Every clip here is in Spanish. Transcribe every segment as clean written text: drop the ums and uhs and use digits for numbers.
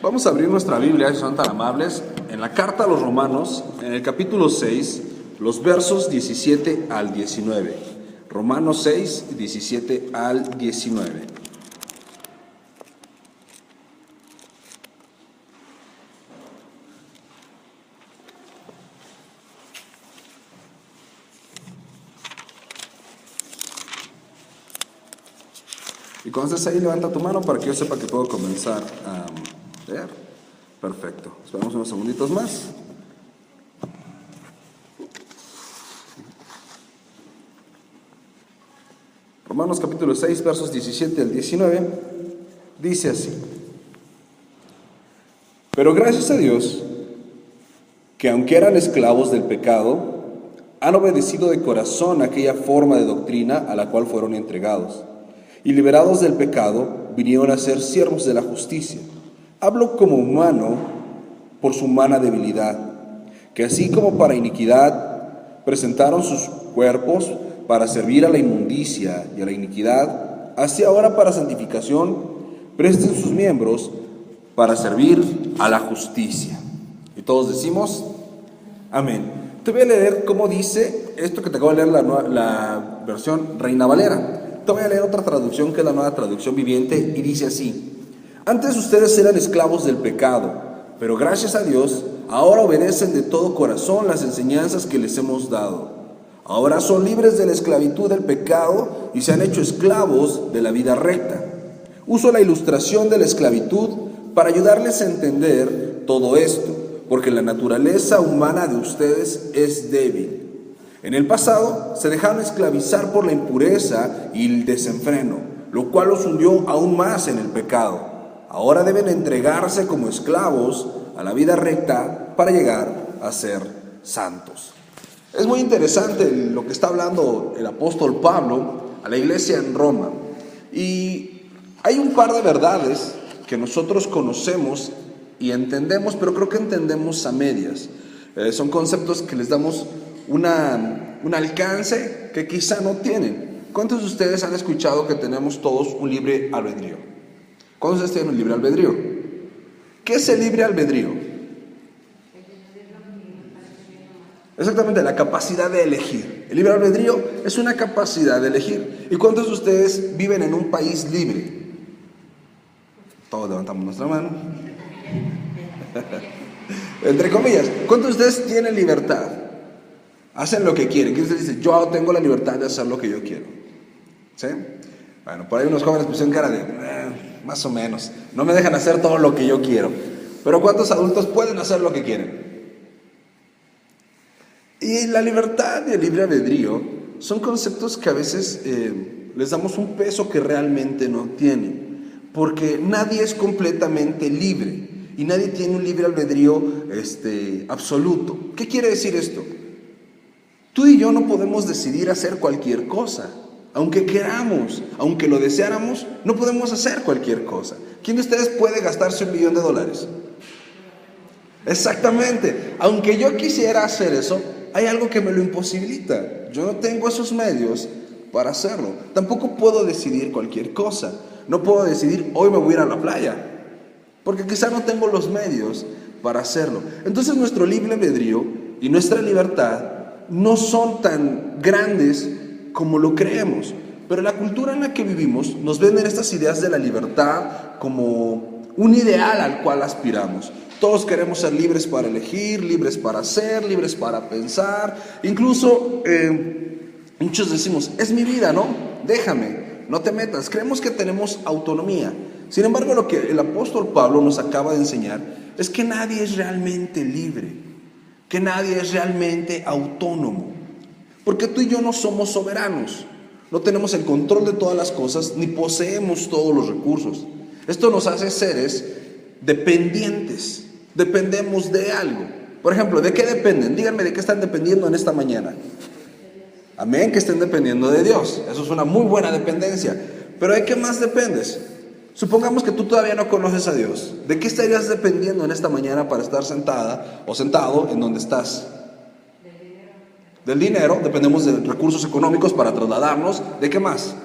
Vamos a abrir nuestra Biblia, si son tan amables, en la carta a los Romanos, en el capítulo 6, los versos 17 al 19. Romanos 6, 17 al 19. Y cuando estés ahí, levanta tu mano para que yo sepa que puedo comenzar a leer. Perfecto. Esperamos unos segunditos más. Romanos capítulo 6, versos 17 al 19, dice así: Pero gracias a Dios, que aunque eran esclavos del pecado, han obedecido de corazón aquella forma de doctrina a la cual fueron entregados. Y liberados del pecado, vinieron a ser siervos de la justicia. Hablo como humano por su humana debilidad, que así como para iniquidad presentaron sus cuerpos para servir a la inmundicia y a la iniquidad, así ahora para santificación presten sus miembros para servir a la justicia. Y todos decimos, amén. Te voy a leer cómo dice esto que te acabo de leer, la versión Reina Valera. Te voy a leer otra traducción que es la Nueva Traducción Viviente y dice así: Antes ustedes eran esclavos del pecado, pero gracias a Dios ahora obedecen de todo corazón las enseñanzas que les hemos dado. Ahora son libres de la esclavitud del pecado y se han hecho esclavos de la vida recta. Uso la ilustración de la esclavitud para ayudarles a entender todo esto, porque la naturaleza humana de ustedes es débil. En el pasado se dejaron esclavizar por la impureza y el desenfreno, lo cual los hundió aún más en el pecado. Ahora deben entregarse como esclavos a la vida recta para llegar a ser santos. Es muy interesante lo que está hablando el apóstol Pablo a la iglesia en Roma. Y hay un par de verdades que nosotros conocemos y entendemos, pero creo que entendemos a medias. Son conceptos que les damos un alcance que quizá no tienen. ¿Cuántos de ustedes han escuchado que tenemos todos un libre albedrío? ¿Cuántos de ustedes tienen un libre albedrío? ¿Qué es el libre albedrío? Exactamente, la capacidad de elegir. El libre albedrío es una capacidad de elegir. ¿Y cuántos de ustedes viven en un país libre? Todos levantamos nuestra mano. Entre comillas, ¿cuántos de ustedes tienen libertad? Hacen lo que quieren. ¿Quién dice? Yo tengo la libertad de hacer lo que yo quiero. ¿Sí? Bueno, por ahí unos jóvenes pusieron cara de más o menos. No me dejan hacer todo lo que yo quiero. Pero ¿cuántos adultos pueden hacer lo que quieren? Y la libertad y el libre albedrío son conceptos que a veces les damos un peso que realmente no tienen. Porque nadie es completamente libre. Y nadie tiene un libre albedrío absoluto. ¿Qué quiere decir esto? Tú y yo no podemos decidir hacer cualquier cosa. Aunque queramos, aunque lo deseáramos, no podemos hacer cualquier cosa. ¿Quién de ustedes puede gastarse $1 millón? Exactamente. Aunque yo quisiera hacer eso, hay algo que me lo imposibilita. Yo no tengo esos medios para hacerlo. Tampoco puedo decidir cualquier cosa. No puedo decidir, hoy me voy a ir a la playa, porque quizá no tengo los medios para hacerlo. Entonces nuestro libre albedrío y nuestra libertad no son tan grandes como lo creemos. Pero la cultura en la que vivimos nos venden estas ideas de la libertad como un ideal al cual aspiramos. Todos queremos ser libres para elegir, libres para hacer, libres para pensar. Incluso muchos decimos, es mi vida, ¿no? Déjame, no te metas. Creemos que tenemos autonomía. Sin embargo, lo que el apóstol Pablo nos acaba de enseñar es que nadie es realmente libre, que nadie es realmente autónomo, porque tú y yo no somos soberanos, no tenemos el control de todas las cosas, ni poseemos todos los recursos. Esto nos hace seres dependientes, dependemos de algo. Por ejemplo, ¿de qué dependen? Díganme, ¿de qué están dependiendo en esta mañana? Amén, que estén dependiendo de Dios. Eso es una muy buena dependencia. Pero ¿de qué más dependes? Supongamos que tú todavía no conoces a Dios. ¿De qué estarías dependiendo en esta mañana para estar sentada o sentado en donde estás? Del dinero. Dependemos de recursos económicos para trasladarnos. ¿De qué más?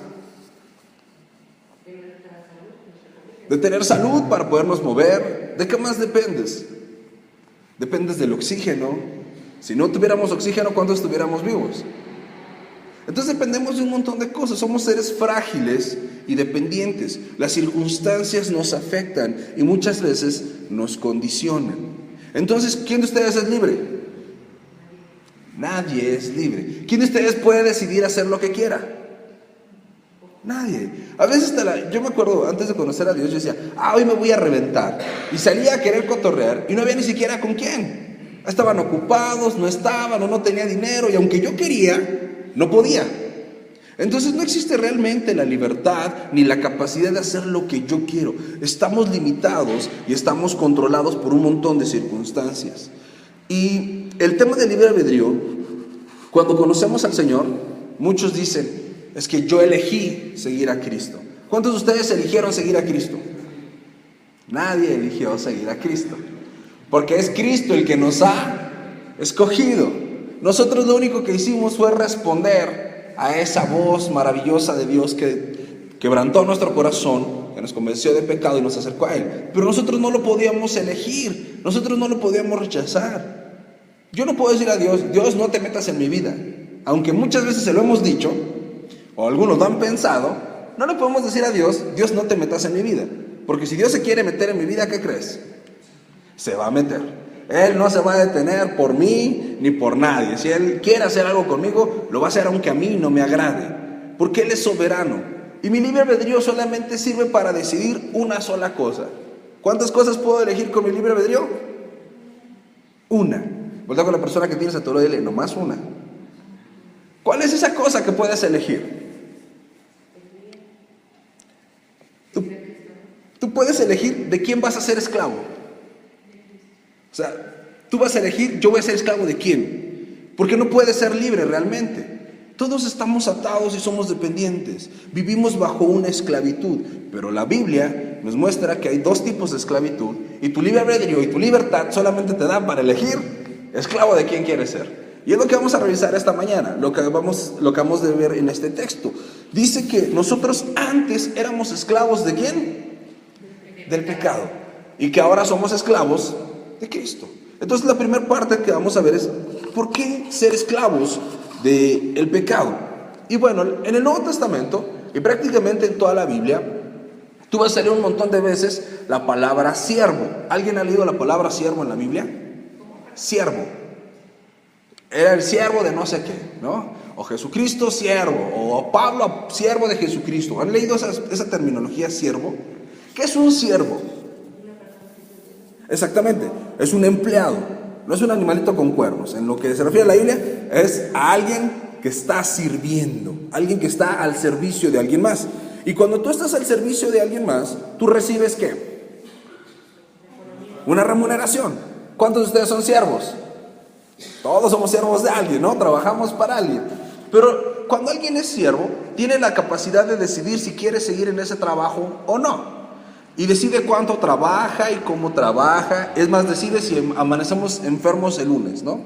de tener salud para podernos mover. ¿De qué más dependes? Dependes del oxígeno. Si no tuviéramos oxígeno, ¿cuánto estuviéramos vivos? Entonces dependemos de un montón de cosas. Somos seres frágiles y dependientes. Las circunstancias nos afectan y muchas veces nos condicionan. Entonces, ¿quién de ustedes es libre? Nadie es libre. ¿Quién de ustedes puede decidir hacer lo que quiera? Nadie. A veces yo me acuerdo, antes de conocer a Dios, yo decía, hoy me voy a reventar. Y salía a querer cotorrear y no había ni siquiera con quién. Estaban ocupados, no estaban o no tenía dinero. Y aunque yo quería, no podía. Entonces no existe realmente la libertad ni la capacidad de hacer lo que yo quiero. Estamos limitados y estamos controlados por un montón de circunstancias. Y el tema del libre albedrío, cuando conocemos al Señor, muchos dicen, es que yo elegí seguir a Cristo. ¿Cuántos de ustedes eligieron seguir a Cristo? Nadie eligió seguir a Cristo, porque es Cristo el que nos ha escogido. Nosotros lo único que hicimos fue responder a esa voz maravillosa de Dios que quebrantó nuestro corazón, que nos convenció de pecado y nos acercó a Él. Pero nosotros no lo podíamos elegir, nosotros no lo podíamos rechazar. Yo no puedo decir a Dios, Dios, no te metas en mi vida. Aunque muchas veces se lo hemos dicho, o algunos lo han pensado, no le podemos decir a Dios, Dios, no te metas en mi vida. Porque si Dios se quiere meter en mi vida, ¿qué crees? Se va a meter. Él no se va a detener por mí ni por nadie. Si Él quiere hacer algo conmigo, lo va a hacer aunque a mí no me agrade. Porque Él es soberano. Y mi libre albedrío solamente sirve para decidir una sola cosa. ¿Cuántas cosas puedo elegir con mi libre albedrío? Una. Voltea con la persona que tienes a tu lado y dile, nomás una. ¿Cuál es esa cosa que puedes elegir? Tú puedes elegir de quién vas a ser esclavo. O sea, tú vas a elegir, yo voy a ser esclavo de quién. Porque no puedes ser libre realmente. Todos estamos atados y somos dependientes. Vivimos bajo una esclavitud. Pero la Biblia nos muestra que hay dos tipos de esclavitud. Y tu libre albedrío y tu libertad solamente te dan para elegir esclavo de quién quieres ser. Y es lo que vamos a revisar esta mañana, lo que acabamos de ver en este texto. Dice que nosotros antes éramos esclavos ¿de quién? Del pecado. Y que ahora somos esclavos de Cristo. Entonces la primera parte que vamos a ver es ¿por qué ser esclavos del pecado? Y bueno, en el Nuevo Testamento y prácticamente en toda la Biblia, tú vas a leer un montón de veces la palabra siervo. ¿Alguien ha leído la palabra siervo en la Biblia? Siervo. Era el siervo de no sé qué, ¿no? O Jesucristo siervo, o Pablo siervo de Jesucristo. ¿Han leído esa terminología siervo? ¿Qué es un siervo? Exactamente, es un empleado, no es un animalito con cuernos. En lo que se refiere a la Biblia, es a alguien que está sirviendo, alguien que está al servicio de alguien más. Y cuando tú estás al servicio de alguien más, ¿tú recibes qué? Una remuneración. ¿Cuántos de ustedes son siervos? Todos somos siervos de alguien, ¿no? Trabajamos para alguien. Pero cuando alguien es siervo, tiene la capacidad de decidir si quiere seguir en ese trabajo o no. Y decide cuánto trabaja y cómo trabaja. Es más, decide si amanecemos enfermos el lunes, ¿no?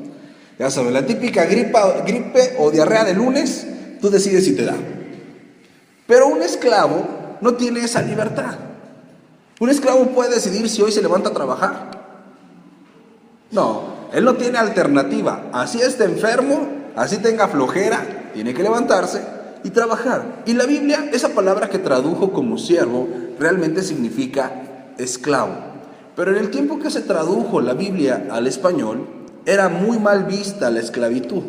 Ya sabes, la típica gripe o diarrea del lunes, tú decides si te da. Pero un esclavo no tiene esa libertad. Un esclavo puede decidir si hoy se levanta a trabajar. No, él no tiene alternativa. Así esté enfermo, así tenga flojera, tiene que levantarse y trabajar. Y la Biblia, esa palabra que tradujo como siervo, realmente significa esclavo. Pero en el tiempo que se tradujo la Biblia al español, era muy mal vista la esclavitud.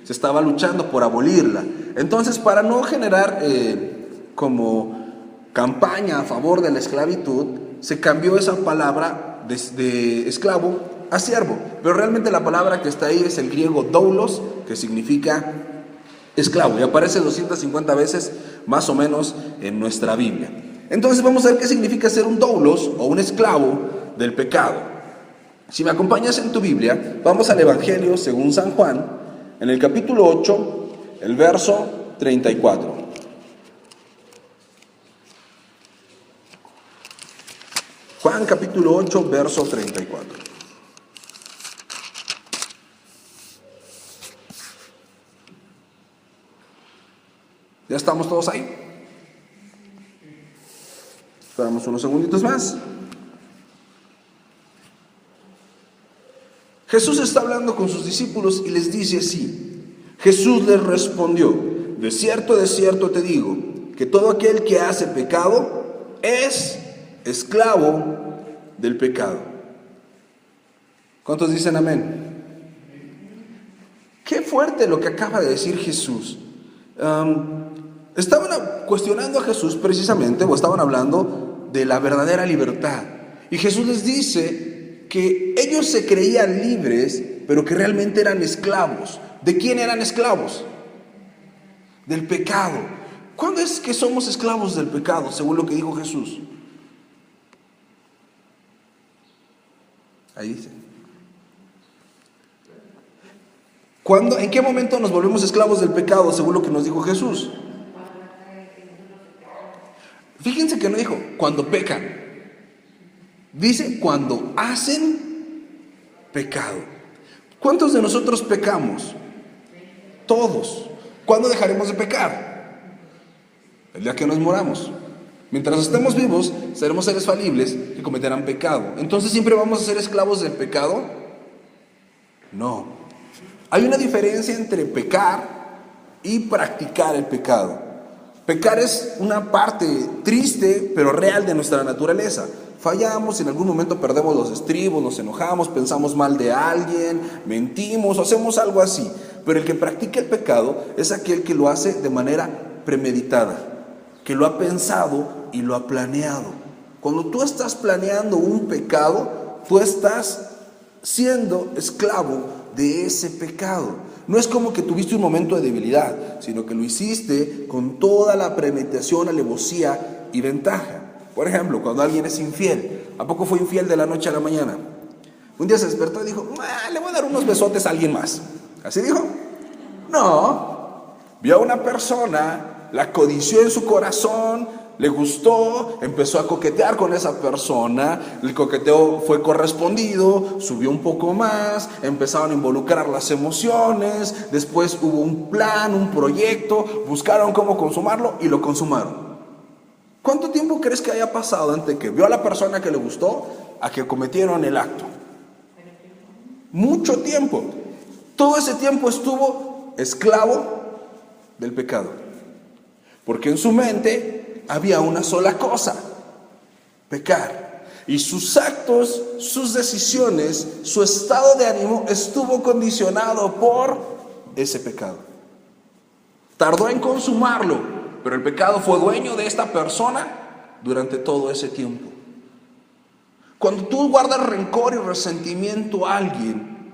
Se estaba luchando por abolirla. Entonces, para no generar como campaña a favor de la esclavitud, se cambió esa palabra de esclavo a siervo. Pero realmente la palabra que está ahí es el griego doulos, que significa esclavo, y aparece 250 veces más o menos en nuestra Biblia. Entonces vamos a ver qué significa ser un doulos o un esclavo del pecado. Si me acompañas en tu Biblia, vamos al Evangelio según San Juan, en el capítulo 8, el verso 34. Juan capítulo 8, verso 34. ¿Ya estamos todos ahí? Esperamos unos segunditos más. Jesús está hablando con sus discípulos y les dice así. Jesús les respondió: de cierto te digo, que todo aquel que hace pecado es esclavo del pecado. ¿Cuántos dicen amén? Qué fuerte lo que acaba de decir Jesús. Estaban cuestionando a Jesús precisamente, o estaban hablando de la verdadera libertad. Y Jesús les dice que ellos se creían libres, pero que realmente eran esclavos. ¿De quién eran esclavos? Del pecado. ¿Cuándo es que somos esclavos del pecado, según lo que dijo Jesús? Ahí dice. ¿Cuándo, en qué momento nos volvemos esclavos del pecado, según lo que nos dijo Jesús? Fíjense que no dijo cuando pecan. Dice cuando hacen pecado. ¿Cuántos de nosotros pecamos? Todos. ¿Cuándo dejaremos de pecar? El día que nos moramos. Mientras estemos vivos, seremos seres falibles que cometerán pecado. Entonces, ¿siempre vamos a ser esclavos del pecado? No. Hay una diferencia entre pecar y practicar el pecado. Pecar es una parte triste, pero real de nuestra naturaleza. Fallamos, en algún momento perdemos los estribos, nos enojamos, pensamos mal de alguien, mentimos, hacemos algo así. Pero el que practica el pecado es aquel que lo hace de manera premeditada, que lo ha pensado y lo ha planeado. Cuando tú estás planeando un pecado, tú estás siendo esclavo de ese pecado. No es como que tuviste un momento de debilidad, sino que lo hiciste con toda la premeditación, alevosía y ventaja. Por ejemplo, cuando alguien es infiel, ¿a poco fue infiel de la noche a la mañana? Un día se despertó y dijo, le voy a dar unos besotes a alguien más. ¿Así dijo? No. Vio a una persona, la codició en su corazón, le gustó, empezó a coquetear con esa persona, el coqueteo fue correspondido, subió un poco más, empezaron a involucrar las emociones, después hubo un plan, un proyecto, buscaron cómo consumarlo y lo consumaron. ¿Cuánto tiempo crees que haya pasado entre que vio a la persona que le gustó a que cometieron el acto? Mucho tiempo. Todo ese tiempo estuvo esclavo del pecado, porque en su mente había una sola cosa: pecar. Y sus actos, sus decisiones, su estado de ánimo estuvo condicionado por ese pecado. Tardó en consumarlo, pero el pecado fue dueño de esta persona durante todo ese tiempo. Cuando tú guardas rencor y resentimiento a alguien,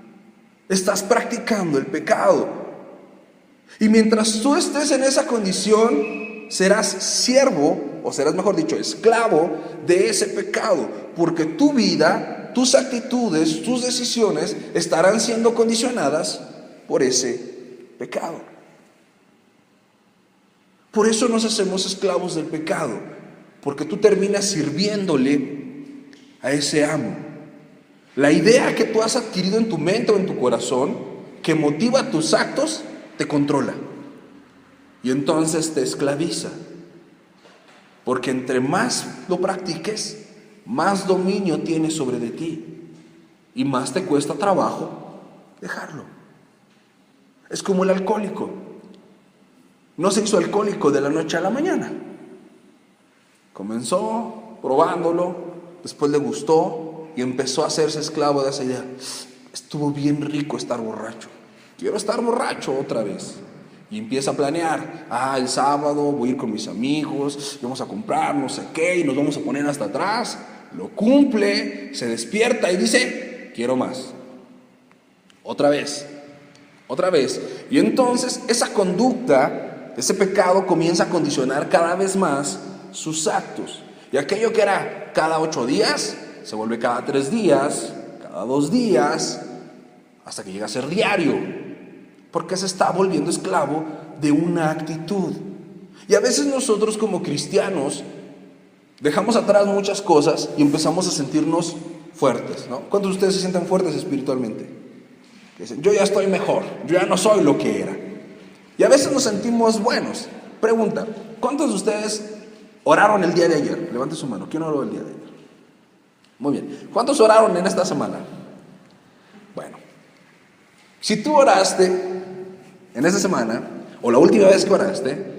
estás practicando el pecado. Y mientras tú estés en esa condición, serás siervo, o serás, mejor dicho, esclavo de ese pecado, porque tu vida, tus actitudes, tus decisiones estarán siendo condicionadas por ese pecado. Por eso nos hacemos esclavos del pecado, porque tú terminas sirviéndole a ese amo. La idea que tú has adquirido en tu mente o en tu corazón, que motiva tus actos, te controla. Y entonces te esclaviza. Porque entre más lo practiques, más dominio tienes sobre de ti. Y más te cuesta trabajo dejarlo. Es como el alcohólico. No se hizo alcohólico de la noche a la mañana. Comenzó probándolo, después le gustó y empezó a hacerse esclavo de esa idea. Estuvo bien rico estar borracho. Quiero estar borracho otra vez. Y empieza a planear. El sábado voy a ir con mis amigos, vamos a comprar no sé qué y nos vamos a poner hasta atrás. Lo cumple, se despierta y dice, quiero más. Otra vez. Y entonces esa conducta, ese pecado comienza a condicionar cada vez más sus actos. Y aquello que era cada 8 días, se vuelve cada 3 días, cada 2 días, hasta que llega a ser diario. Porque se está volviendo esclavo de una actitud. Y a veces nosotros como cristianos dejamos atrás muchas cosas y empezamos a sentirnos fuertes, ¿no? ¿Cuántos de ustedes se sienten fuertes espiritualmente? Que dicen, yo ya estoy mejor, yo ya no soy lo que era. Y a veces nos sentimos buenos. Pregunta, ¿cuántos de ustedes oraron el día de ayer? Levante su mano. ¿Quién oró el día de ayer? Muy bien. ¿Cuántos oraron en esta semana? Bueno, si tú oraste en esa semana, o la última vez que oraste,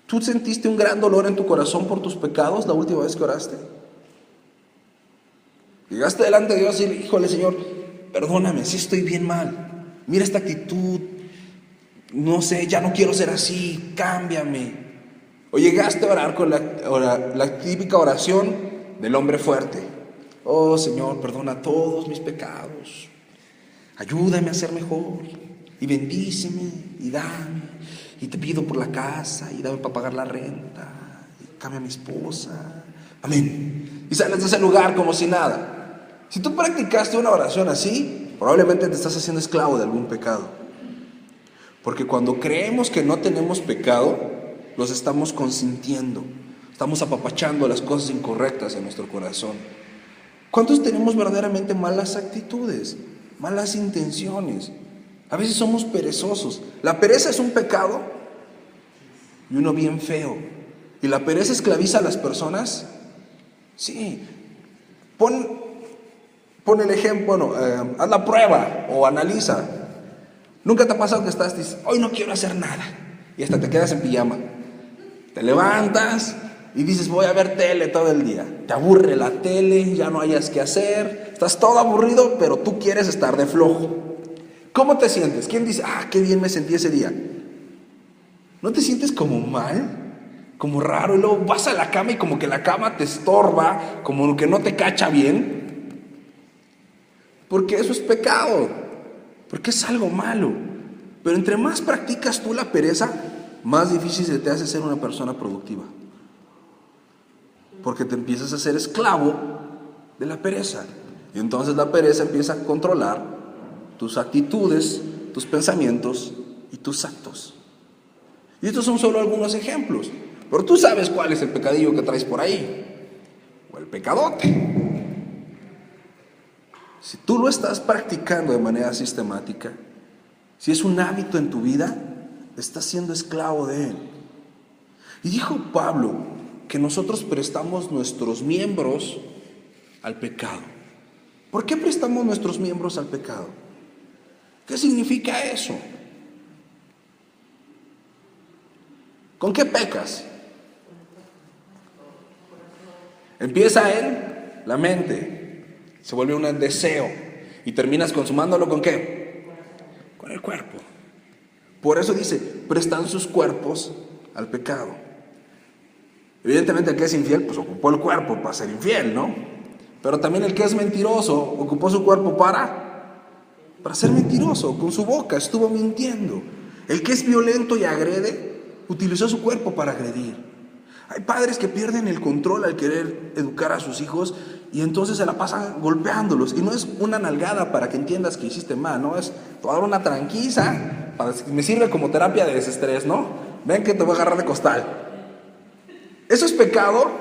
¿tú sentiste un gran dolor en tu corazón por tus pecados la última vez que oraste? Llegaste delante de Dios y le híjole, Señor, perdóname, si estoy bien mal. Mira esta actitud, no sé, ya no quiero ser así, cámbiame. O llegaste a orar con la típica oración del hombre fuerte. Oh, Señor, perdona todos mis pecados. Ayúdame a ser mejor. Y bendíceme y dame. Y te pido por la casa y dame para pagar la renta. Y cambia a mi esposa. Amén. Y sales de ese lugar como si nada. Si tú practicaste una oración así, probablemente te estás haciendo esclavo de algún pecado. Porque cuando creemos que no tenemos pecado, los estamos consintiendo. Estamos apapachando las cosas incorrectas en nuestro corazón. ¿Cuántos tenemos verdaderamente malas actitudes, malas intenciones? A veces somos perezosos. La pereza es un pecado y uno bien feo. ¿Y la pereza esclaviza a las personas? Sí. Pon el ejemplo, haz la prueba o analiza. ¿Nunca te ha pasado que dices, hoy no quiero hacer nada? Y hasta te quedas en pijama. Te levantas y dices, voy a ver tele todo el día. Te aburre la tele, ya no hayas que hacer. Estás todo aburrido, pero tú quieres estar de flojo. ¿Cómo te sientes? ¿Quién dice, qué bien me sentí ese día? ¿No te sientes como mal? Como raro, y luego vas a la cama y como que la cama te estorba, como que no te cacha bien. Porque eso es pecado, porque es algo malo. Pero entre más practicas tú la pereza, más difícil se te hace ser una persona productiva. Porque te empiezas a ser esclavo de la pereza. Y entonces la pereza empieza a controlar tus actitudes, tus pensamientos y tus actos. Y estos son solo algunos ejemplos. Pero tú sabes cuál es el pecadillo que traes por ahí. O el pecadote. Si tú lo estás practicando de manera sistemática, si es un hábito en tu vida, estás siendo esclavo de él. Y dijo Pablo que nosotros prestamos nuestros miembros al pecado. ¿Por qué prestamos nuestros miembros al pecado? ¿Qué significa eso? ¿Con qué pecas? Empieza en la mente. Se vuelve un deseo y terminas consumándolo ¿con qué? Con el cuerpo. Por eso dice, prestan sus cuerpos al pecado. Evidentemente el que es infiel, pues ocupó el cuerpo para ser infiel, ¿no? Pero también el que es mentiroso, ocupó su cuerpo para ser mentiroso, con su boca estuvo mintiendo. El que es violento y agrede, utilizó su cuerpo para agredir. Hay padres que pierden el control al querer educar a sus hijos y entonces se la pasan golpeándolos. Y no es una nalgada para que entiendas que hiciste mal, no es toda una tranquiza, me sirve como terapia de desestrés, ¿no? Ven que te voy a agarrar de costal. ¿Eso es pecado?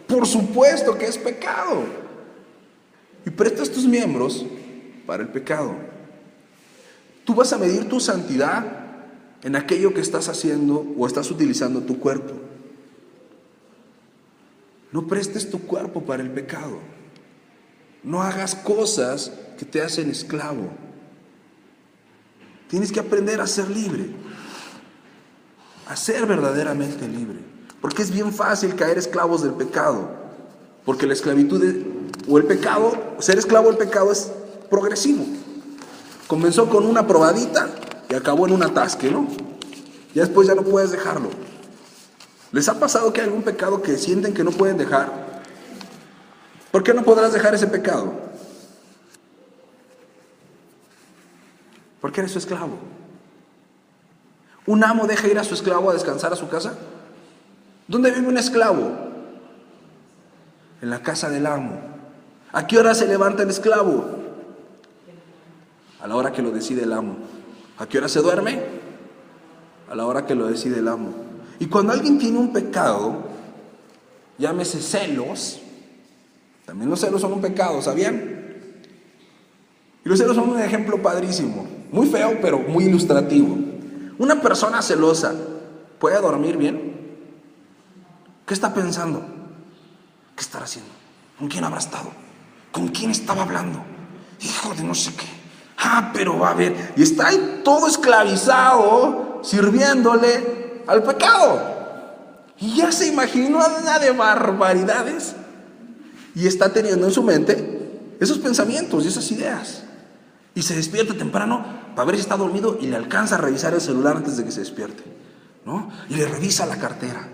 Por supuesto que es pecado. Y prestas tus miembros para el pecado. Tú vas a medir tu santidad en aquello que estás haciendo o estás utilizando tu cuerpo. No prestes tu cuerpo para el pecado. No hagas cosas que te hacen esclavo. Tienes que aprender a ser libre. A ser verdaderamente libre. Porque es bien fácil caer esclavos del pecado. Porque la esclavitud o el pecado, ser esclavo del pecado es progresivo. Comenzó con una probadita y acabó en un atasque, ¿no? Ya después ya no puedes dejarlo. ¿Les ha pasado que hay algún pecado que sienten que no pueden dejar? ¿Por qué no podrás dejar ese pecado? Porque eres su esclavo. ¿Un amo deja ir a su esclavo a descansar a su casa? ¿Dónde vive un esclavo? En la casa del amo. ¿A qué hora se levanta el esclavo? A la hora que lo decide el amo. ¿A qué hora se duerme? A la hora que lo decide el amo. Y cuando alguien tiene un pecado, llámese celos, también los celos son un pecado, ¿sabían? Y los celos son un ejemplo padrísimo, muy feo pero muy ilustrativo. Una persona celosa, ¿puede dormir bien? ¿Qué está pensando? ¿Qué estará haciendo? ¿Con quién habrá estado? ¿Con quién estaba hablando? Hijo de no sé qué. Pero va a ver. Y está ahí todo esclavizado, sirviéndole al pecado. Y ya se imaginó una de barbaridades. Y está teniendo en su mente esos pensamientos y esas ideas. Y se despierta temprano para ver si está dormido y le alcanza a revisar el celular antes de que se despierte, ¿no? Y le revisa la cartera.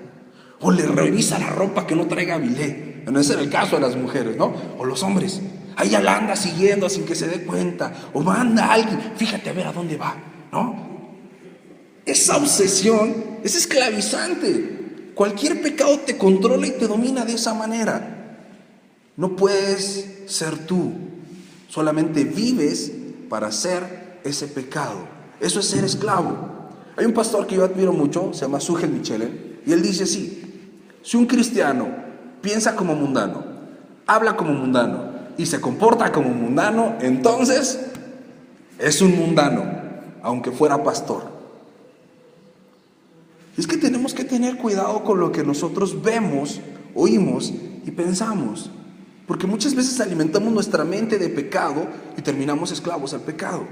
O le revisa la ropa que no traiga bilé. Bueno, ese era el caso de las mujeres, ¿no? O los hombres. Ahí ya la anda siguiendo sin que se dé cuenta. O manda a alguien, fíjate a ver a dónde va, ¿no? Esa obsesión es esclavizante. Cualquier pecado te controla y te domina de esa manera. No puedes ser tú. Solamente vives para hacer ese pecado. Eso es ser esclavo. Hay un pastor que yo admiro mucho, se llama Sugel Michelen, y él dice así: si un cristiano piensa como mundano, habla como mundano y se comporta como mundano, entonces es un mundano, aunque fuera pastor. Es que tenemos que tener cuidado con lo que nosotros vemos, oímos y pensamos, porque muchas veces alimentamos nuestra mente de pecado y terminamos esclavos al pecado.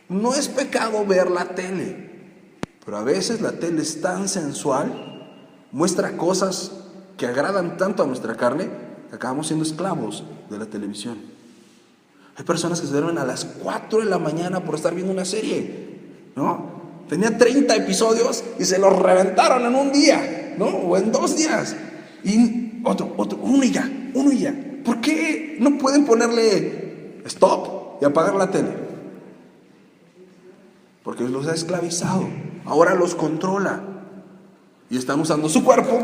No es pecado ver la tele, pero a veces la tele es tan sensual, muestra cosas que agradan tanto a nuestra carne, que acabamos siendo esclavos de la televisión. Hay personas que se duermen a las 4 de la mañana por estar viendo una serie, ¿no? Tenía 30 episodios y se los reventaron en un día, ¿no? O en 2 días. Y otro, uno y ya. ¿Por qué no pueden ponerle stop y apagar la tele? Porque los ha esclavizado. Ahora los controla. Y están usando su cuerpo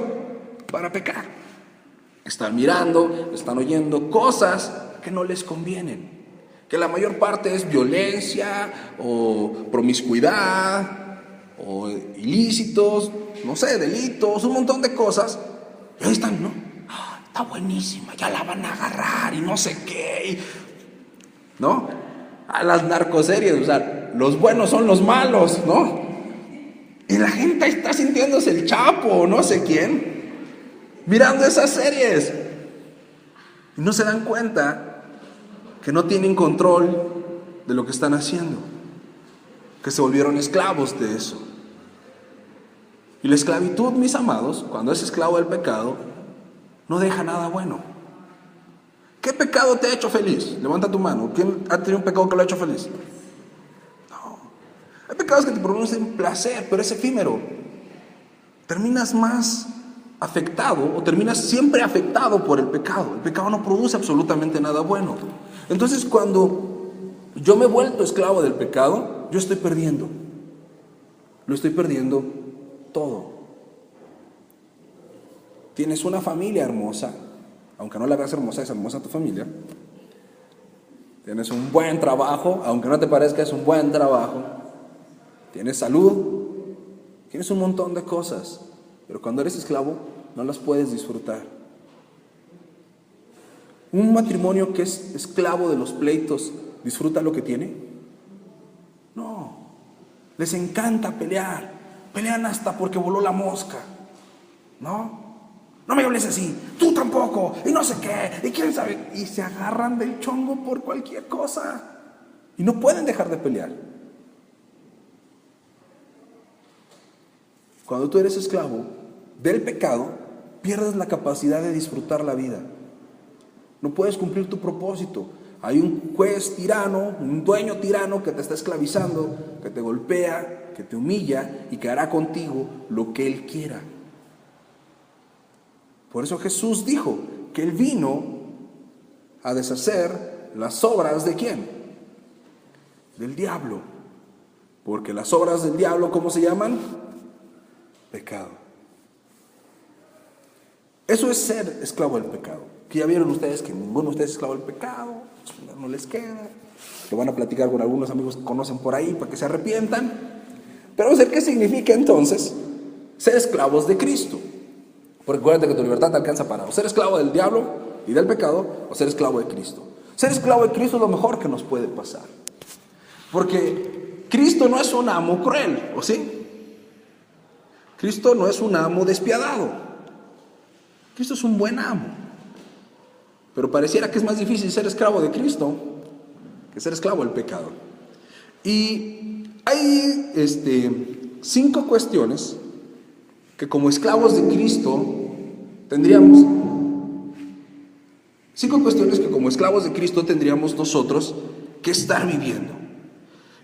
para pecar. Están mirando, están oyendo cosas que no les convienen. Que la mayor parte es violencia o promiscuidad o ilícitos, no sé, delitos, un montón de cosas. Y ahí están, ¿no? Está buenísima, ya la van a agarrar y no sé qué, ¿no? A las narcoseries, o sea, los buenos son los malos, ¿no? Y la gente está sintiéndose el Chapo o no sé quién, mirando esas series. Y no se dan cuenta que no tienen control de lo que están haciendo, que se volvieron esclavos de eso. Y la esclavitud, mis amados, cuando es esclavo del pecado, no deja nada bueno. ¿Qué pecado te ha hecho feliz? Levanta tu mano. ¿Quién ha tenido un pecado que lo ha hecho feliz? No. Hay pecados que te producen placer, pero es efímero. Terminas más afectado, o terminas siempre afectado por el pecado. El pecado no produce absolutamente nada bueno. Entonces, cuando yo me he vuelto esclavo del pecado, yo estoy perdiendo. Lo estoy perdiendo todo. Tienes una familia hermosa, aunque no la veas hermosa, es hermosa tu familia. Tienes un buen trabajo, aunque no te parezca, es un buen trabajo. Tienes salud, tienes un montón de cosas, pero cuando eres esclavo no las puedes disfrutar. ¿Un matrimonio que es esclavo de los pleitos disfruta lo que tiene? No, les encanta pelear, pelean hasta porque voló la mosca, ¿no? No me hables así, tú tampoco, y no sé qué, y quién sabe, y se agarran del chongo por cualquier cosa, y no pueden dejar de pelear. Cuando tú eres esclavo del pecado, pierdes la capacidad de disfrutar la vida. No puedes cumplir tu propósito. Hay un juez tirano, un dueño tirano que te está esclavizando, que te golpea, que te humilla y que hará contigo lo que él quiera. Por eso Jesús dijo que Él vino a deshacer las obras ¿de quién? Del diablo. Porque las obras del diablo, ¿cómo se llaman? Pecado. Eso es ser esclavo del pecado. Que ya vieron ustedes que ninguno de ustedes es esclavo del pecado, no les queda. Lo van a platicar con algunos amigos que conocen por ahí para que se arrepientan. Pero vamos a ver qué significa entonces ser esclavos de Cristo. Porque acuérdate que tu libertad te alcanza para o ser esclavo del diablo y del pecado, o ser esclavo de Cristo. Ser esclavo de Cristo es lo mejor que nos puede pasar. Porque Cristo no es un amo cruel, ¿o sí? Cristo no es un amo despiadado. Cristo es un buen amo. Pero pareciera que es más difícil ser esclavo de Cristo que ser esclavo del pecado. Y hay 5 cuestiones que como esclavos de Cristo tendríamos. 5 cuestiones que como esclavos de Cristo tendríamos nosotros que estar viviendo.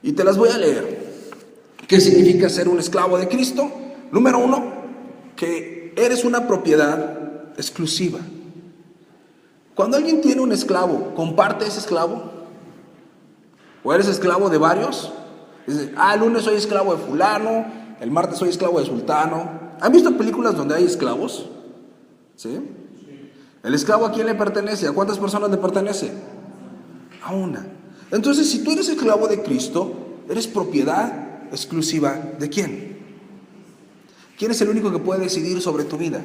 Y te las voy a leer. ¿Qué significa ser un esclavo de Cristo? Número 1, que eres una propiedad exclusiva. Cuando alguien tiene un esclavo, ¿comparte ese esclavo? ¿O eres esclavo de varios? Dice, el lunes soy esclavo de fulano, el martes soy esclavo de sultano. ¿Han visto películas donde hay esclavos? ¿Sí? ¿El esclavo a quién le pertenece? ¿A cuántas personas le pertenece? A una. Entonces, si tú eres esclavo de Cristo, eres propiedad exclusiva ¿de quién? ¿Quién es el único que puede decidir sobre tu vida?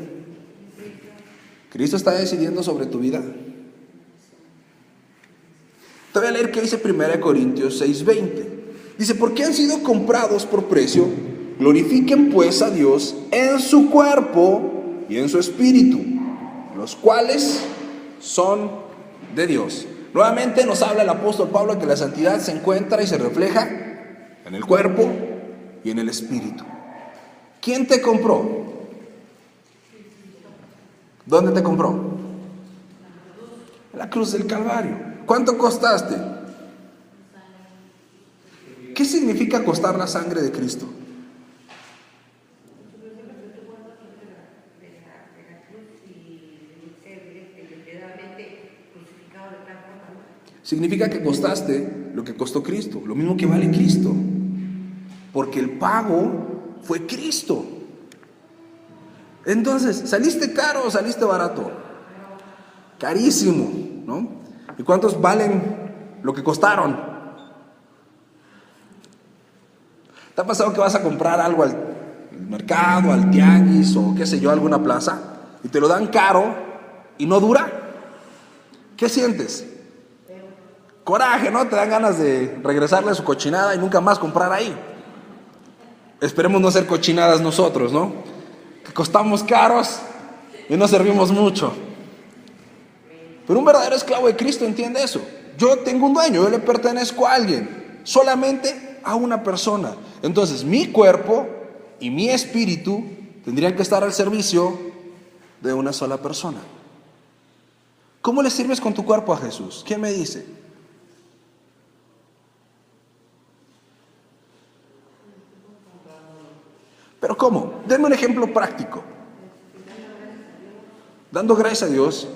¿Cristo está decidiendo sobre tu vida? Te voy a leer qué dice 1 Corintios 6:20. Dice, porque han sido comprados por precio, glorifiquen pues a Dios en su cuerpo y en su espíritu, los cuales son de Dios. Nuevamente nos habla el apóstol Pablo que la santidad se encuentra y se refleja en el cuerpo y en el espíritu. ¿Quién te compró? ¿Dónde te compró? En la cruz del Calvario. ¿Cuánto costaste? ¿Qué significa costar la sangre de Cristo? Significa que costaste lo que costó Cristo, lo mismo que vale Cristo, porque el pago fue Cristo. Entonces, ¿saliste caro o saliste barato? Carísimo, ¿no? ¿Y cuántos valen lo que costaron? ¿Te ha pasado que vas a comprar algo al mercado, al tianguis o qué sé yo, a alguna plaza y te lo dan caro y no dura? ¿Qué sientes? Coraje, ¿no? Te dan ganas de regresarle a su cochinada y nunca más comprar ahí. Esperemos no ser cochinadas nosotros, ¿no? Que costamos caros y no servimos mucho. Pero un verdadero esclavo de Cristo entiende eso. Yo tengo un dueño, yo le pertenezco a alguien, solamente a una persona. Entonces mi cuerpo y mi espíritu tendrían que estar al servicio de una sola persona. ¿Cómo le sirves con tu cuerpo a Jesús? ¿Quién me dice? ¿Pero cómo? Denme un ejemplo práctico. Dando gracias a Dios.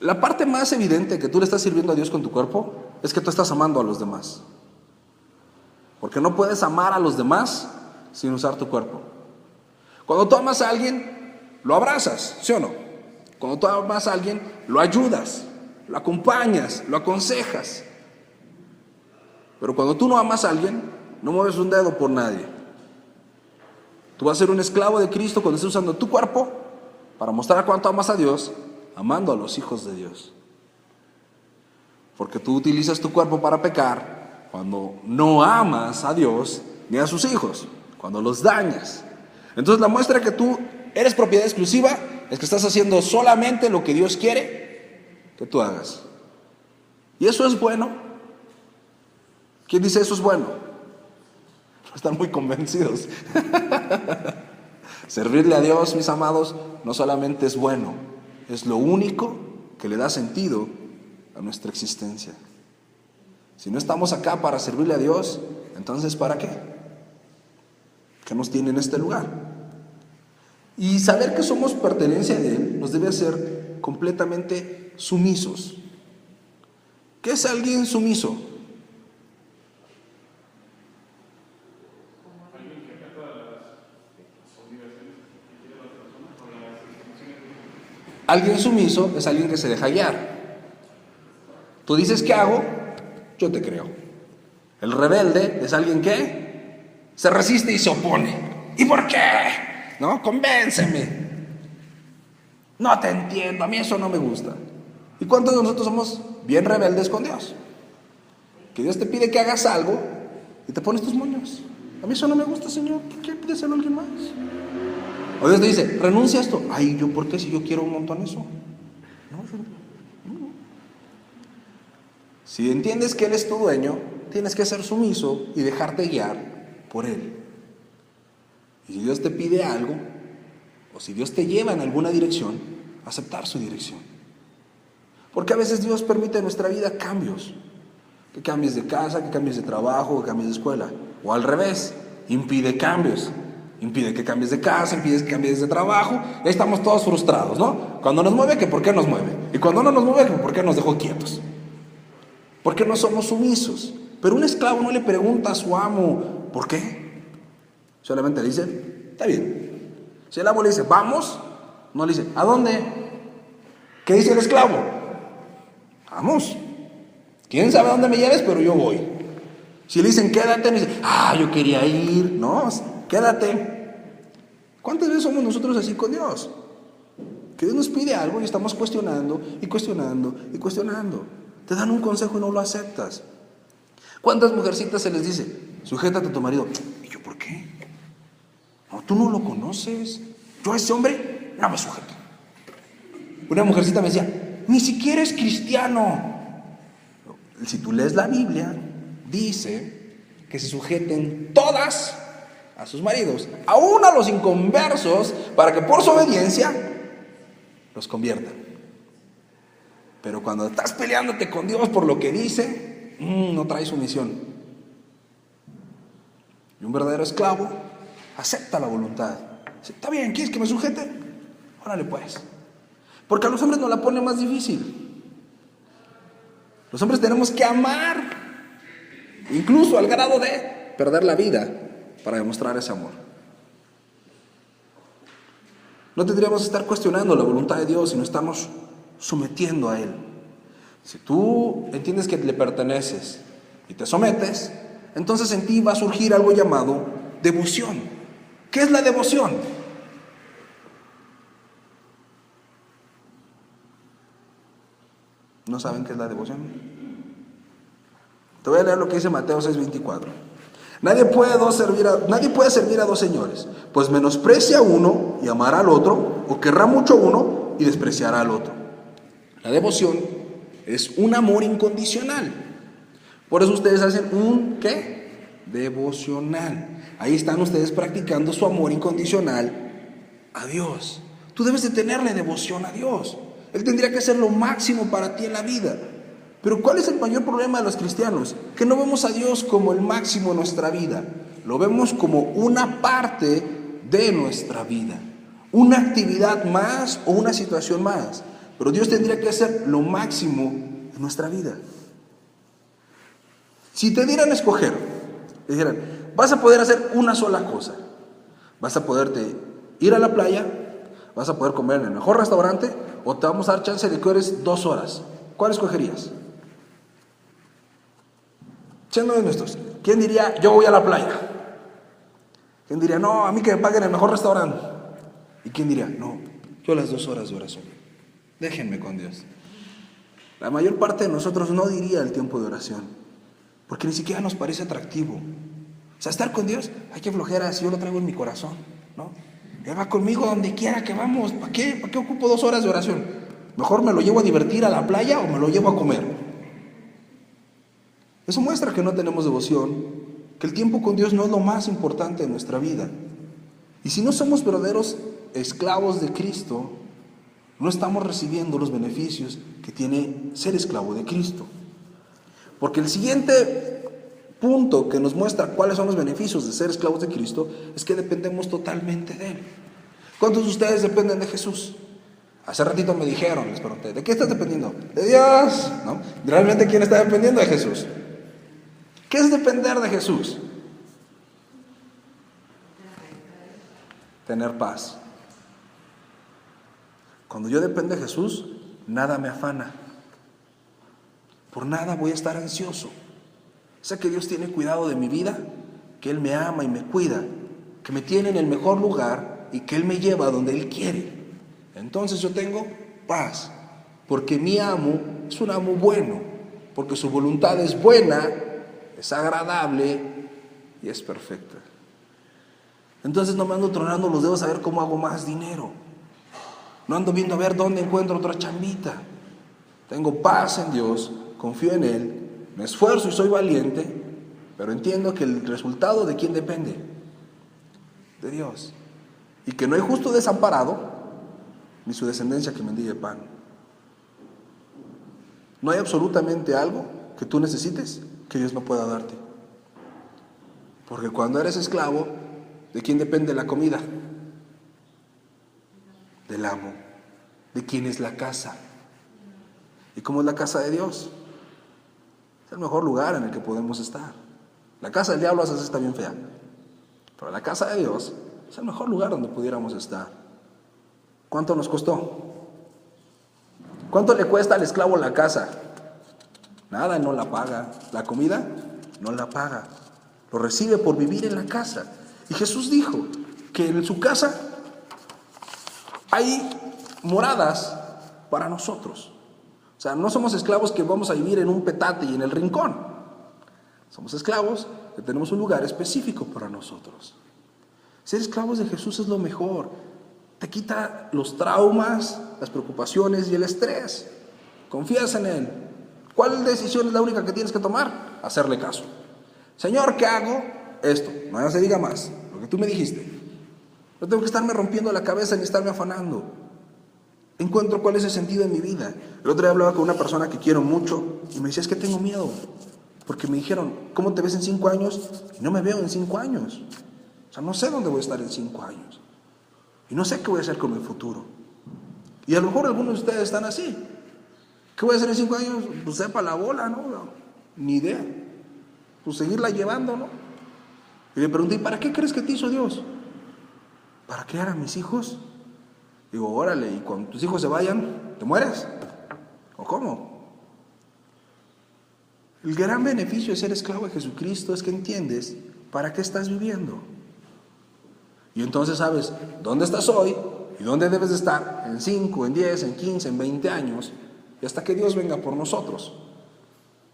La parte más evidente que tú le estás sirviendo a Dios con tu cuerpo es que tú estás amando a los demás. Porque no puedes amar a los demás sin usar tu cuerpo. Cuando tú amas a alguien, lo abrazas, ¿sí o no? Cuando tú amas a alguien, lo ayudas, lo acompañas, lo aconsejas. Pero cuando tú no amas a alguien, no mueves un dedo por nadie. Tú vas a ser un esclavo de Cristo cuando estés usando tu cuerpo para mostrar cuánto amas a Dios, amando a los hijos de Dios. Porque tú utilizas tu cuerpo para pecar cuando no amas a Dios ni a sus hijos, cuando los dañas. Entonces la muestra que tú eres propiedad exclusiva es que estás haciendo solamente lo que Dios quiere que tú hagas. ¿Y eso es bueno? ¿Quién dice eso es bueno? Están muy convencidos. Servirle a Dios, mis amados, no solamente es bueno, es lo único que le da sentido a nuestra existencia. Si no estamos acá para servirle a Dios, entonces ¿para qué? ¿Qué nos tiene en este lugar? Y saber que somos pertenencia de Él nos debe hacer completamente sumisos. ¿Qué es alguien sumiso? Alguien sumiso es alguien que se deja guiar. Tú dices ¿qué hago? Yo te creo. El rebelde es alguien que se resiste y se opone. ¿Y por qué? ¿No? Convénceme. No te entiendo, a mí eso no me gusta. ¿Y cuántos de nosotros somos bien rebeldes con Dios? Que Dios te pide que hagas algo Y te pones tus moños. A mí eso no me gusta, Señor. ¿Por qué pídeselo a alguien más? O Dios te dice, renuncia a esto. Ay, ¿yo por qué si yo quiero un montón eso? No. Si entiendes que Él es tu dueño, tienes que ser sumiso y dejarte guiar por Él. Y si Dios te pide algo, o si Dios te lleva en alguna dirección, aceptar su dirección. Porque a veces Dios permite en nuestra vida cambios. Que cambies de casa, que cambies de trabajo, que cambies de escuela. O al revés, impide cambios. Impide que cambies de casa, impide que cambies de trabajo. Y ahí estamos todos frustrados, ¿no? Cuando nos mueve, que por qué nos mueve. Y cuando no nos mueve, que por qué nos dejó quietos. Porque no somos sumisos. Pero un esclavo no le pregunta a su amo, ¿por qué? Solamente le dice, está bien. Si el amo le dice, vamos, no le dice, ¿a dónde? ¿Qué dice el esclavo? Vamos. ¿Quién sabe a dónde me lleves? Pero yo voy. Si le dicen, quédate, no dice, yo quería ir. No, quédate. ¿Cuántas veces somos nosotros así con Dios? Que Dios nos pide algo y estamos cuestionando y cuestionando y cuestionando. Te dan un consejo y no lo aceptas. ¿Cuántas mujercitas se les dice, sujétate a tu marido? ¿Y yo por qué? No, tú no lo conoces. Yo a ese hombre no me sujeto. Una mujercita me decía, ni siquiera es cristiano. Si tú lees la Biblia, dice que se sujeten todas a sus maridos, aún a los inconversos, para que por su obediencia los conviertan. Pero cuando estás peleándote con Dios por lo que dice, no trae sumisión. Y un verdadero esclavo acepta la voluntad. Dice, está bien, ¿quieres que me sujete? Órale pues. Porque a los hombres nos la pone más difícil. Los hombres tenemos que amar, incluso al grado de perder la vida para demostrar ese amor. No tendríamos que estar cuestionando la voluntad de Dios si no estamos sometiendo a Él. Si tú entiendes que le perteneces y te sometes, entonces en ti va a surgir algo llamado devoción. ¿Qué es la devoción? ¿No saben qué es la devoción? Te voy a leer lo que dice Mateo 6:24. Nadie puede servir a dos señores, pues menosprecia a uno y amará al otro, o querrá mucho a uno y despreciará al otro. La devoción es un amor incondicional. Por eso ustedes hacen un ¿qué? Devocional. Ahí están ustedes practicando su amor incondicional a Dios. Tú debes de tenerle devoción a Dios. Él tendría que ser lo máximo para ti en la vida. Pero ¿cuál es el mayor problema de los cristianos? Que no vemos a Dios como el máximo en nuestra vida. Lo vemos como una parte de nuestra vida. Una actividad más o una situación más. Pero Dios tendría que ser lo máximo en nuestra vida. Si te dieran a escoger, te dijeran, vas a poder hacer una sola cosa. Vas a poderte ir a la playa, vas a poder comer en el mejor restaurante, o te vamos a dar chance de que eres 2 horas. ¿Cuál escogerías? Siendo honestos, ¿quién diría, yo voy a la playa? ¿Quién diría, no, a mí que me paguen el mejor restaurante? ¿Y quién diría, no, yo las 2 horas de oración? Déjenme con Dios. La mayor parte de nosotros no diría el tiempo de oración, porque ni siquiera nos parece atractivo. O sea, estar con Dios, hay que flojera si yo lo traigo en mi corazón, ¿no? Él va conmigo donde quiera que vamos. ¿Para qué? ¿Para qué ocupo 2 horas de oración? Mejor me lo llevo a divertir a la playa o me lo llevo a comer. Eso muestra que no tenemos devoción, que el tiempo con Dios no es lo más importante de nuestra vida. Y si no somos verdaderos esclavos de Cristo, no estamos recibiendo los beneficios que tiene ser esclavo de Cristo. Porque el siguiente punto que nos muestra cuáles son los beneficios de ser esclavos de Cristo es que dependemos totalmente de Él. ¿Cuántos de ustedes dependen de Jesús? Hace ratito me dijeron, les pregunté, ¿de qué estás dependiendo? De Dios, ¿no? ¿Realmente quién está dependiendo de Jesús? ¿Qué es depender de Jesús? Tener paz. Cuando yo dependo de Jesús, nada me afana. Por nada voy a estar ansioso. Sé que Dios tiene cuidado de mi vida, que Él me ama y me cuida, que me tiene en el mejor lugar y que Él me lleva a donde Él quiere. Entonces yo tengo paz, porque mi amo es un amo bueno, porque su voluntad es buena, es agradable y es perfecta. Entonces no me ando tronando los dedos a ver cómo hago más dinero. No ando viendo a ver dónde encuentro otra chambita. Tengo paz en Dios, confío en Él, me esfuerzo y soy valiente, pero entiendo que el resultado ¿de quién depende? De Dios. Y que no hay justo desamparado, ni su descendencia que mendigue pan. No hay absolutamente algo que tú necesites que Dios no pueda darte. Porque cuando eres esclavo, ¿de quién depende la comida? Del amo. ¿De quién es la casa? ¿Y cómo es la casa de Dios? Es el mejor lugar en el que podemos estar. La casa del diablo a veces está bien fea, pero la casa de Dios es el mejor lugar donde pudiéramos estar. ¿Cuánto nos costó? ¿Cuánto le cuesta al esclavo la casa? Nada, no la paga. La comida no la paga. Lo recibe por vivir en la casa. Y Jesús dijo que en su casa hay moradas para nosotros. O sea, no somos esclavos que vamos a vivir en un petate y en el rincón. Somos esclavos que tenemos un lugar específico para nosotros. Ser esclavos de Jesús es lo mejor. Te quita los traumas, las preocupaciones y el estrés. Confías en Él. ¿Cuál decisión es la única que tienes que tomar? Hacerle caso. Señor, ¿qué hago? Esto. No se diga más. Lo que tú me dijiste. No tengo que estarme rompiendo la cabeza ni estarme afanando. Encuentro cuál es el sentido en mi vida. El otro día hablaba con una persona que quiero mucho y me decía, es que tengo miedo. Porque me dijeron, ¿cómo te ves en 5 años? Y no me veo en 5 años. O sea, no sé dónde voy a estar en 5 años. Y no sé qué voy a hacer con el futuro. Y a lo mejor algunos de ustedes están así. ¿Qué voy a hacer en 5 años? Pues sepa la bola, ¿no? Ni idea. Pues seguirla llevando, ¿no? Y le pregunté, ¿y para qué crees que te hizo Dios? ¿Para criar a mis hijos? Digo, órale, ¿y cuando tus hijos se vayan, te mueres? ¿O cómo? El gran beneficio de ser esclavo de Jesucristo es que entiendes para qué estás viviendo. Y entonces sabes dónde estás hoy y dónde debes de estar en 5, en 10, en 15, en 20 años, y hasta que Dios venga por nosotros.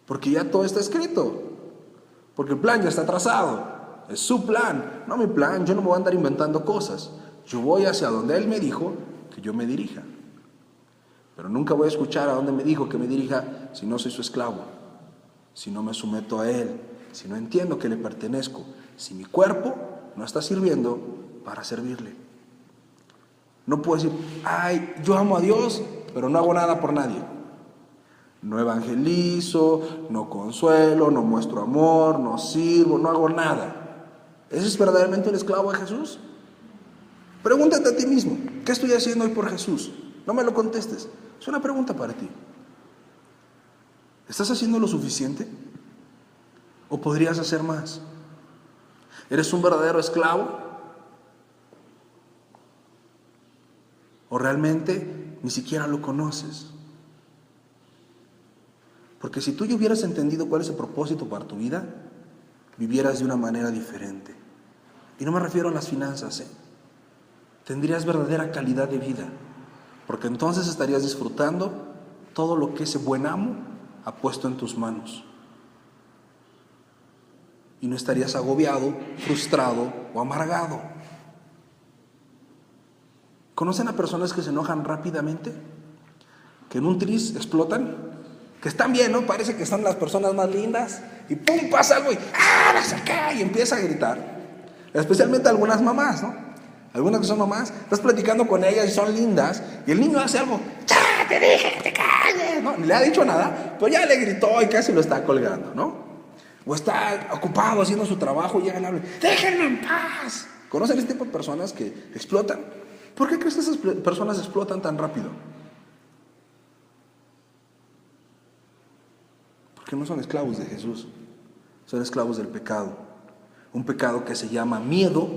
Porque ya todo está escrito. Porque el plan ya está trazado. Es su plan, no mi plan. Yo no me voy a andar inventando cosas. Yo voy hacia donde Él me dijo que yo me dirija. Pero nunca voy a escuchar a donde me dijo que me dirija si no soy su esclavo, si no me someto a Él, si no entiendo que le pertenezco, si mi cuerpo no está sirviendo para servirle. No puedo decir, ay, yo amo a Dios, pero no hago nada por nadie. No evangelizo, no consuelo, no muestro amor, no sirvo, no hago nada. ¿Ese es verdaderamente un esclavo de Jesús? Pregúntate a ti mismo, ¿qué estoy haciendo hoy por Jesús? No me lo contestes, es una pregunta para ti. ¿Estás haciendo lo suficiente? ¿O podrías hacer más? ¿Eres un verdadero esclavo? ¿O realmente ni siquiera lo conoces? Porque si tú ya hubieras entendido cuál es el propósito para tu vida, vivieras de una manera diferente. Y no me refiero a las finanzas, Tendrías verdadera calidad de vida, porque entonces estarías disfrutando todo lo que ese buen amo ha puesto en tus manos. Y no estarías agobiado, frustrado o amargado. ¿Conocen a personas que se enojan rápidamente? Que en un tris explotan, que están bien, ¿no? Parece que son las personas más lindas, y ¡pum! Pasa algo y ¡ah! ¡No sé qué! Y empieza a gritar. Especialmente algunas mamás, ¿no? Algunas que son mamás, estás platicando con ellas y son lindas, y el niño hace algo, ¡ya! Te dije que te calles, ¿no? Ni le ha dicho nada, pero ya le gritó y casi lo está colgando, ¿no? O está ocupado haciendo su trabajo y llegan y hablan, ¡déjenme en paz! ¿Conocen este tipo de personas que explotan? ¿Por qué crees que esas personas explotan tan rápido? Porque no son esclavos de Jesús, son esclavos del pecado. Un pecado que se llama miedo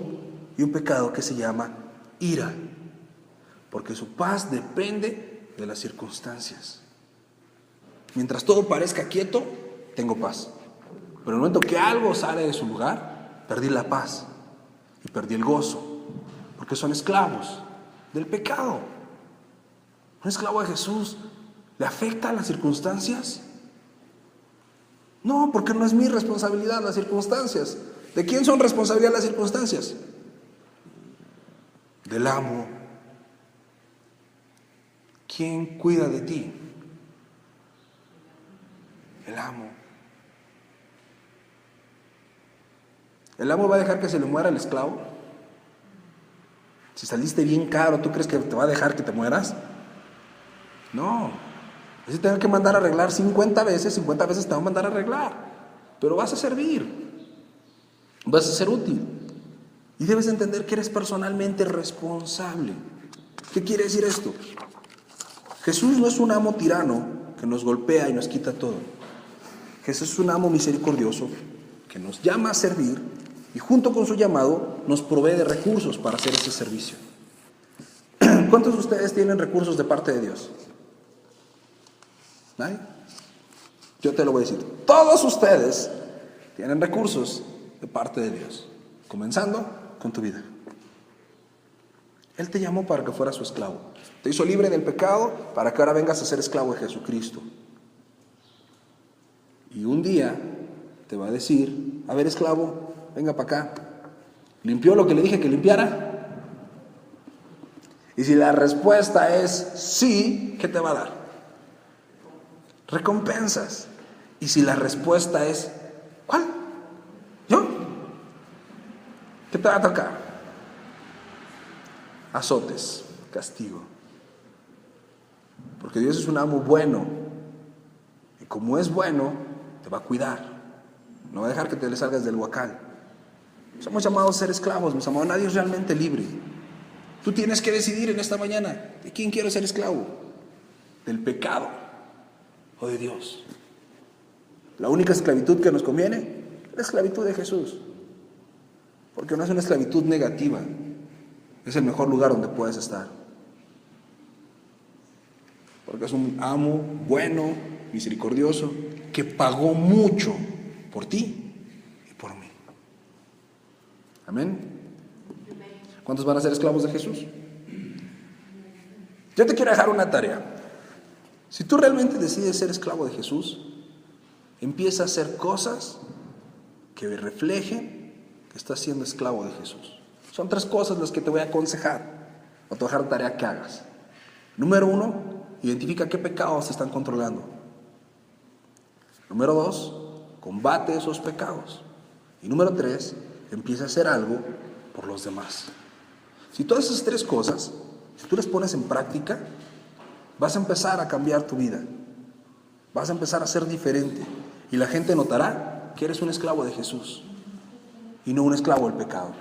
y un pecado que se llama ira. Porque su paz depende de las circunstancias. Mientras todo parezca quieto, tengo paz. Pero en el momento que algo sale de su lugar, perdí la paz y perdí el gozo. Porque son esclavos del pecado. Un esclavo de Jesús, ¿le afecta las circunstancias? No, porque no es mi responsabilidad las circunstancias. ¿De quién son responsabilidad las circunstancias? Del amo. ¿Quién cuida de ti? El amo. ¿El amo va a dejar que se le muera el esclavo? Si saliste bien caro, ¿tú crees que te va a dejar que te mueras? No. Si te que mandar a arreglar 50 veces te va a mandar a arreglar. Pero vas a servir. Vas a ser útil. Y debes entender que eres personalmente responsable. ¿Qué quiere decir esto? Jesús no es un amo tirano que nos golpea y nos quita todo. Jesús es un amo misericordioso que nos llama a servir y junto con su llamado nos provee de recursos para hacer ese servicio. ¿Cuántos de ustedes tienen recursos de parte de Dios? ¿Nadie? Yo te lo voy a decir. Todos ustedes tienen recursos de parte de Dios, comenzando con tu vida. Él te llamó para que fueras su esclavo. Te hizo libre del pecado para que ahora vengas a ser esclavo de Jesucristo. Y un día te va a decir: a ver, esclavo, venga para acá. ¿Limpió lo que le dije que limpiara? Y si la respuesta es sí, ¿qué te va a dar? Recompensas. Y si la respuesta es ¿cuál? ¿Yo? ¿Qué te va a tocar? Azotes, castigo. Porque Dios es un amo bueno. Y como es bueno, te va a cuidar. No va a dejar que te le salgas del huacal. Somos llamados a ser esclavos, mis amados. Nadie es realmente libre. Tú tienes que decidir en esta mañana: ¿de quién quiero ser esclavo? ¿Del pecado o de Dios? La única esclavitud que nos conviene es la esclavitud de Jesús. Porque no es una esclavitud negativa. Es el mejor lugar donde puedes estar. Porque es un amo bueno, misericordioso, que pagó mucho por ti y por mí. Amén. ¿Cuántos van a ser esclavos de Jesús? Yo te quiero dejar una tarea. Si tú realmente decides ser esclavo de Jesús, empieza a hacer cosas que reflejen que estás siendo esclavo de Jesús. Son 3 cosas las que te voy a aconsejar o te voy a dejar tarea que hagas. Número 1, identifica qué pecados te están controlando. Número 2, combate esos pecados. Y número 3, empieza a hacer algo por los demás. Si todas esas 3 cosas, si tú las pones en práctica, vas a empezar a cambiar tu vida. Vas a empezar a ser diferente. Y la gente notará que eres un esclavo de Jesús y no un esclavo del pecado.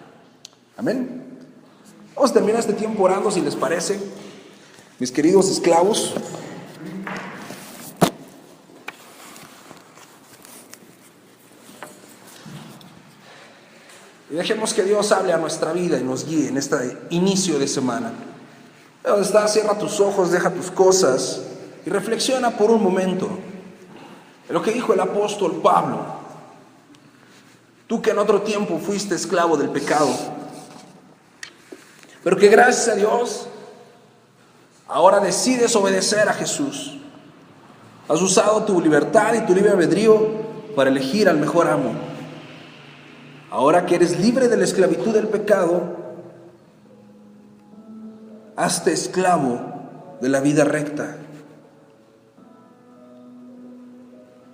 Amén. Vamos a terminar este tiempo orando, si les parece, mis queridos esclavos. Y dejemos que Dios hable a nuestra vida y nos guíe en este inicio de semana. Donde estás, cierra tus ojos, deja tus cosas y reflexiona por un momento en lo que dijo el apóstol Pablo. Tú que en otro tiempo fuiste esclavo del pecado, pero que gracias a Dios ahora decides obedecer a Jesús. Has usado tu libertad y tu libre albedrío para elegir al mejor amo. Ahora que eres libre de la esclavitud del pecado, hazte esclavo de la vida recta.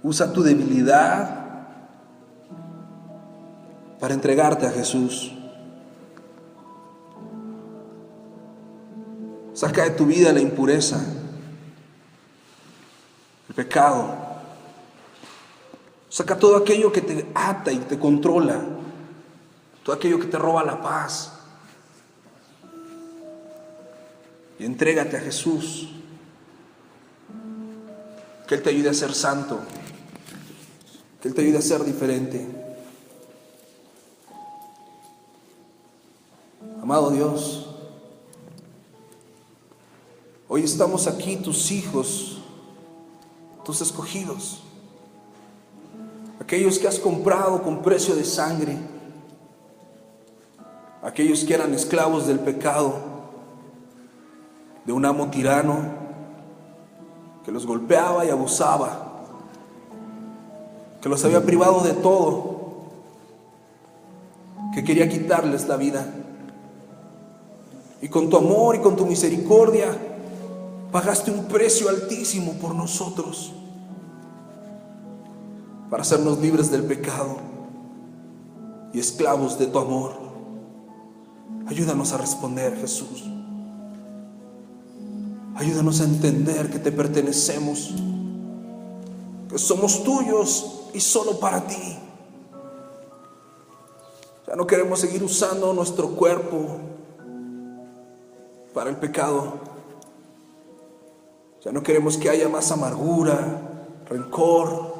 Usa tu debilidad para entregarte a Jesús. Saca de tu vida la impureza, el pecado. Saca todo aquello que te ata y te controla, todo aquello que te roba la paz. Y entrégate a Jesús. Que Él te ayude a ser santo, que Él te ayude a ser diferente. Amado Dios, hoy estamos aquí, tus hijos, tus escogidos, aquellos que has comprado con precio de sangre, aquellos que eran esclavos del pecado, de un amo tirano que los golpeaba y abusaba, que los había privado de todo, que quería quitarles la vida. Y con tu amor y con tu misericordia pagaste un precio altísimo por nosotros, para hacernos libres del pecado y esclavos de tu amor. Ayúdanos a responder, Jesús. Ayúdanos a entender que te pertenecemos, que somos tuyos y solo para ti. Ya no queremos seguir usando nuestro cuerpo para el pecado. Ya no queremos que haya más amargura, rencor,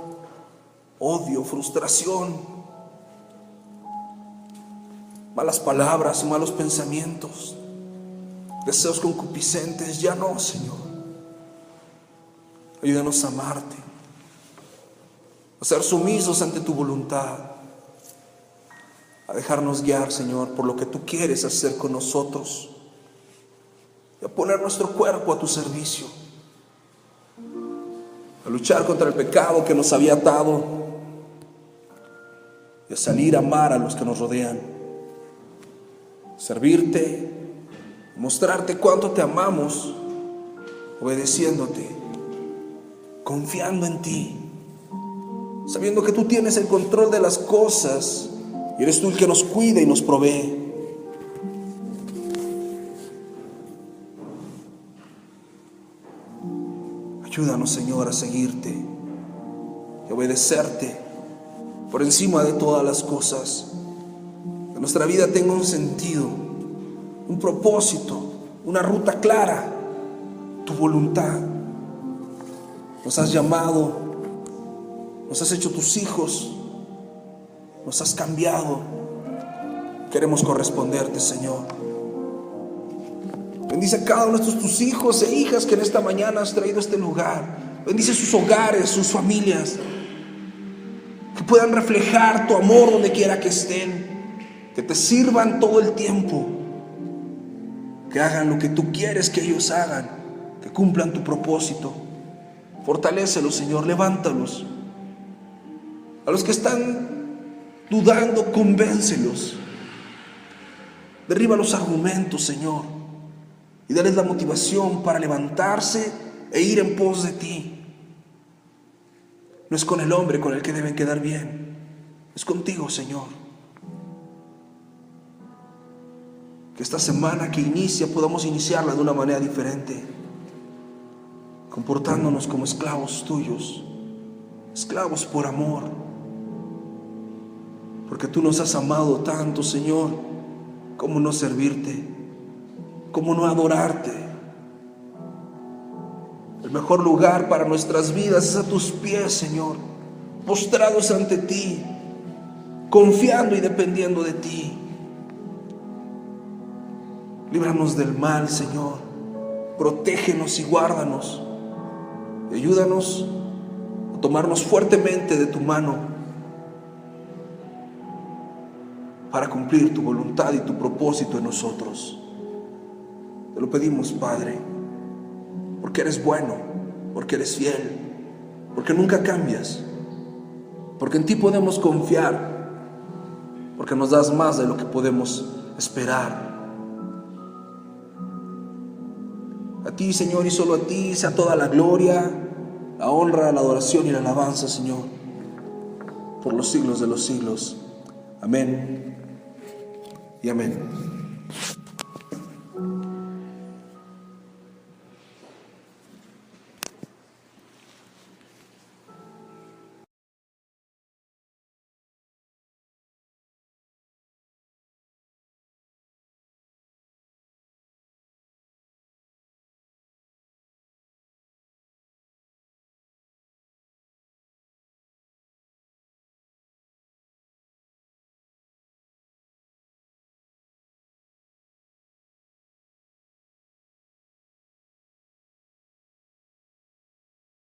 odio, frustración, malas palabras y malos pensamientos, deseos concupiscentes. Ya no, Señor. Ayúdanos a amarte, a ser sumisos ante tu voluntad, a dejarnos guiar, Señor, por lo que tú quieres hacer con nosotros, y a poner nuestro cuerpo a tu servicio, a luchar contra el pecado que nos había atado y a salir a amar a los que nos rodean, servirte, mostrarte cuánto te amamos, obedeciéndote, confiando en ti, sabiendo que tú tienes el control de las cosas y eres tú el que nos cuida y nos provee. Ayúdanos, Señor, a seguirte y obedecerte por encima de todas las cosas. Que nuestra vida tenga un sentido, un propósito, una ruta clara, tu voluntad. Nos has llamado, nos has hecho tus hijos, nos has cambiado. Queremos corresponderte, Señor. Bendice a cada uno de tus hijos e hijas que en esta mañana has traído a este lugar. Bendice sus hogares, sus familias, que puedan reflejar tu amor donde quiera que estén, que te sirvan todo el tiempo, que hagan lo que tú quieres que ellos hagan, que cumplan tu propósito. Fortalécelos, Señor, levántalos. A los que están dudando, convéncelos. Derriba los argumentos, Señor, y dales la motivación para levantarse e ir en pos de ti. No es con el hombre con el que deben quedar bien, es contigo, Señor. Que esta semana que inicia podamos iniciarla de una manera diferente, comportándonos como esclavos tuyos, esclavos por amor, porque tú nos has amado tanto, Señor. ¿Cómo no servirte? ¿Cómo no adorarte? El mejor lugar para nuestras vidas es a tus pies, Señor, postrados ante ti, confiando y dependiendo de ti. Líbranos del mal, Señor. Protégenos y guárdanos. Y ayúdanos a tomarnos fuertemente de tu mano para cumplir tu voluntad y tu propósito en nosotros. Te lo pedimos, Padre, porque eres bueno, porque eres fiel, porque nunca cambias, porque en ti podemos confiar, porque nos das más de lo que podemos esperar. A ti, Señor, y solo a ti sea toda la gloria, la honra, la adoración y la alabanza, Señor, por los siglos de los siglos. Amén y amén.